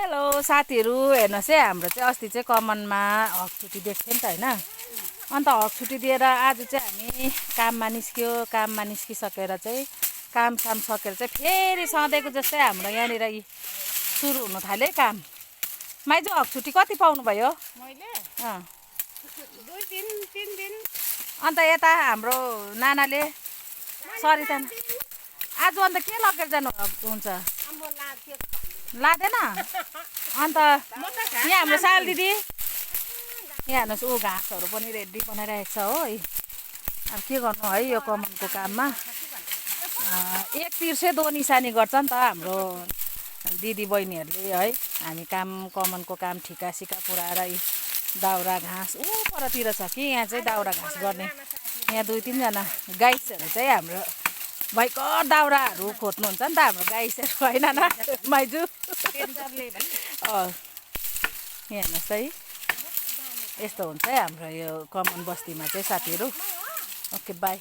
Hello साथीहरू, हेर्नुहोस् है, हाम्रो चाहिँ अस्ति चाहिँ कमानमा हक छुट्टी दिएको थियो नि त होइन। अन्त हक छुट्टी दिएर आज चाहिँ हामी काममा निस्क्यो। काममा निस्किसकेर चाहिँ कामसाम सकेर चाहिँ फेरि सधैँको जस्तै हाम्रो यहाँनिर सुरु हुनु थाल्यो है काम। माइजू हक छुट्टी कति पाउनु भयो? मैले अँ 2-3 दिन। अन्त यता हाम्रो नानाले सरिता आज अन्त के लगेर जानु हुन्छ? लाँदैन? अन्त यहाँ हाम्रो साल दिदी यहाँ हेर्नुहोस्, ऊ घाँसहरू पनि रेडी बनाइरहेको छ हो। अब के गर्नु है यो कमानको काममा। एक तिर्से दो निशानी गर्छ नि त हाम्रो दिदी बहिनीहरूले है। हामी कमानको काम ठिकासिका पुऱ्याएर दाउरा घाँस ऊ परतिर छ कि यहाँ चाहिँ दाउरा घाँस गर्ने। यहाँ 2-3 जना गाइसहरू चाहिँ हाम्रो भयङ्कर दाउराहरू खोज्नुहुन्छ नि त हाम्रो गाइसहरू होइन न माइजू? यहाँ हेर्नुहोस् है, यस्तो हुन्छ है हाम्रो यो कमान बस्तीमा चाहिँ साथीहरू। Okay by.